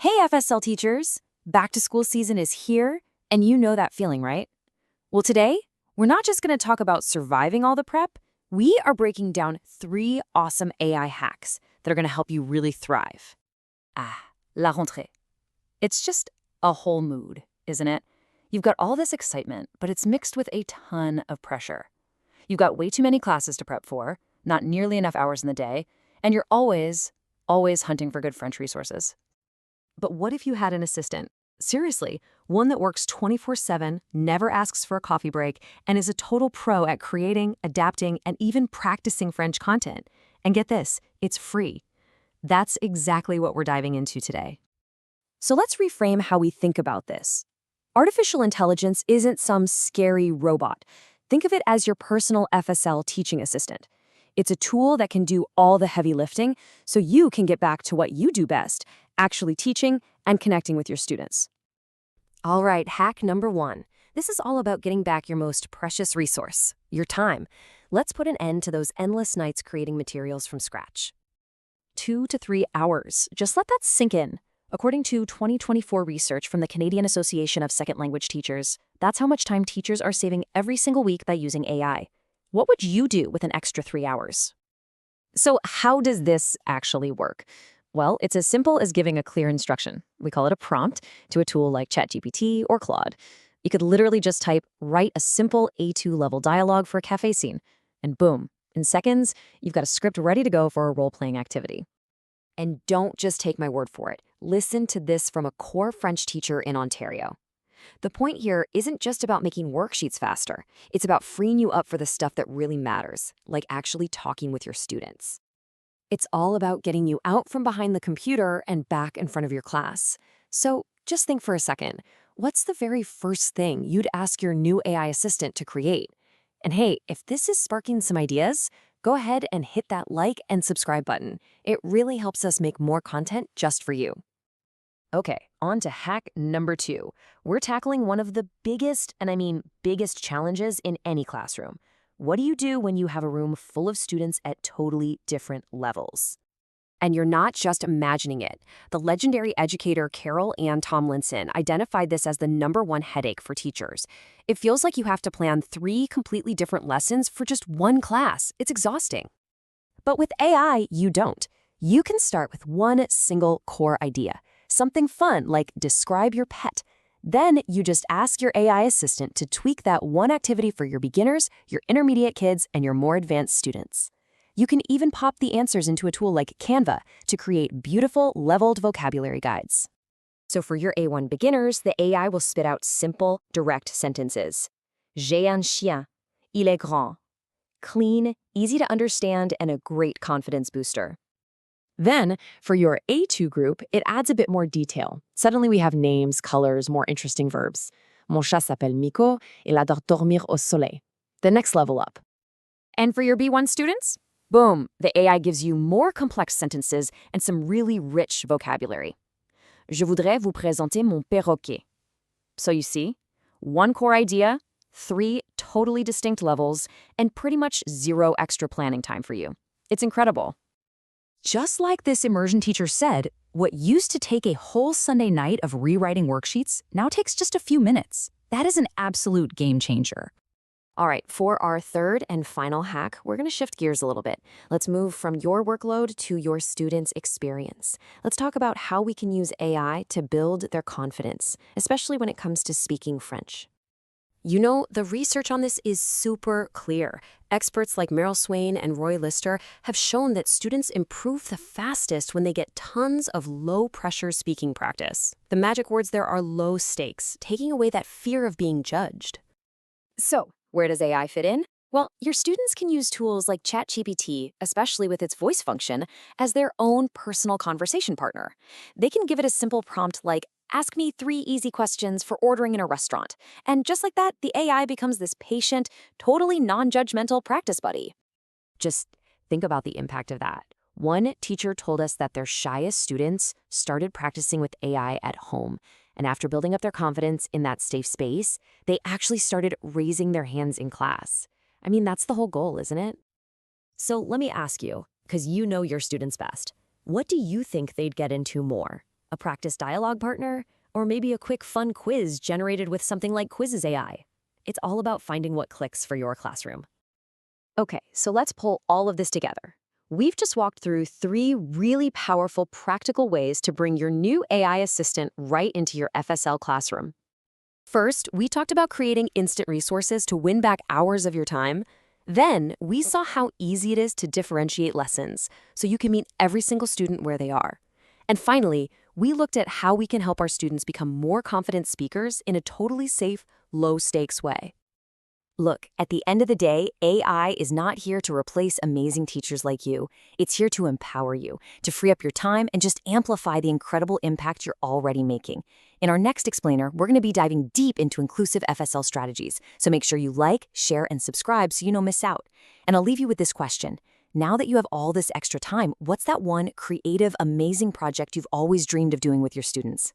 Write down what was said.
Hey FSL teachers! Back to school season is here, and you know that feeling, right? Well, today, we're not just going to talk about surviving all the prep, we are breaking down 3 awesome AI hacks that are going to help you really thrive. La rentrée. It's just a whole mood, isn't it? You've got all this excitement, but it's mixed with a ton of pressure. You've got way too many classes to prep for, not nearly enough hours in the day, and you're always hunting for good French resources. But what if you had an assistant? Seriously, one that works 24/7, never asks for a coffee break, and is a total pro at creating, adapting, and even practicing French content. And get this, it's free. That's exactly what we're diving into today. So let's reframe how we think about this. Artificial intelligence isn't some scary robot. Think of it as your personal FSL teaching assistant. It's a tool that can do all the heavy lifting so you can get back to what you do best, actually teaching and connecting with your students. All right, hack number 1. This is all about getting back your most precious resource, your time. Let's put an end to those endless nights creating materials from scratch. 2 to 3 hours. Just let that sink in. According to 2024 research from the Canadian Association of Second Language Teachers, that's how much time teachers are saving every single week by using AI. What would you do with an extra 3 hours? So how does this actually work? Well, it's as simple as giving a clear instruction. We call it a prompt to a tool like ChatGPT or Claude. You could literally just type, write a simple A2 level dialogue for a cafe scene, and boom, in seconds, you've got a script ready to go for a role-playing activity. And don't just take my word for it. Listen to this from a core French teacher in Ontario. The point here isn't just about making worksheets faster. It's about freeing you up for the stuff that really matters, like actually talking with your students. It's all about getting you out from behind the computer and back in front of your class. So just think for a second. What's the very first thing you'd ask your new AI assistant to create? And hey, if this is sparking some ideas, go ahead and hit that like and subscribe button. It really helps us make more content just for you. Okay, on to hack number 2. We're tackling one of the biggest, and I mean biggest challenges in any classroom. What do you do when you have a room full of students at totally different levels? And you're not just imagining it. The legendary educator Carol Ann Tomlinson identified this as the #1 headache for teachers. It feels like you have to plan 3 completely different lessons for just one class. It's exhausting. But with AI, you don't. You can start with one single core idea. Something fun like describe your pet. Then you just ask your AI assistant to tweak that one activity for your beginners, your intermediate kids, and your more advanced students. You can even pop the answers into a tool like Canva to create beautiful, leveled vocabulary guides. So for your A1 beginners, the AI will spit out simple, direct sentences. J'ai un chien. Il est grand. Clean, easy to understand, and a great confidence booster. Then, for your A2 group, it adds a bit more detail. Suddenly we have names, colors, more interesting verbs. Mon chat s'appelle Miko, il adore dormir au soleil. The next level up. And for your B1 students? Boom, the AI gives you more complex sentences and some really rich vocabulary. Je voudrais vous présenter mon perroquet. So you see, one core idea, 3 totally distinct levels, and pretty much 0 extra planning time for you. It's incredible. Just like this immersion teacher said, what used to take a whole Sunday night of rewriting worksheets now takes just a few minutes. That is an absolute game changer. All right, for our third and final hack, we're going to shift gears a little bit. Let's move from your workload to your students' experience. Let's talk about how we can use AI to build their confidence, especially when it comes to speaking French. You know, the research on this is super clear. Experts like Meryl Swain and Roy Lister have shown that students improve the fastest when they get tons of low-pressure speaking practice. The magic words there are low stakes, taking away that fear of being judged. So, where does AI fit in? Well, your students can use tools like ChatGPT, especially with its voice function, as their own personal conversation partner. They can give it a simple prompt like, ask me 3 easy questions for ordering in a restaurant. And just like that, the AI becomes this patient, totally non-judgmental practice buddy. Just think about the impact of that. One teacher told us that their shyest students started practicing with AI at home. And after building up their confidence in that safe space, they actually started raising their hands in class. I mean, that's the whole goal, isn't it? So let me ask you, because you know your students best, what do you think they'd get into more? a practice dialogue partner, or maybe a quick fun quiz generated with something like Quizzes AI. It's all about finding what clicks for your classroom. Okay, so let's pull all of this together. We've just walked through 3 really powerful practical ways to bring your new AI assistant right into your FSL classroom. First, we talked about creating instant resources to win back hours of your time. Then, we saw how easy it is to differentiate lessons so you can meet every single student where they are. And finally, we looked at how we can help our students become more confident speakers in a totally safe, low-stakes way. Look, at the end of the day, AI is not here to replace amazing teachers like you. It's here to empower you, to free up your time, and just amplify the incredible impact you're already making. In our next explainer, we're going to be diving deep into inclusive FSL strategies, so make sure you like, share, and subscribe so you don't miss out. And I'll leave you with this question. Now that you have all this extra time, what's that one creative, amazing project you've always dreamed of doing with your students?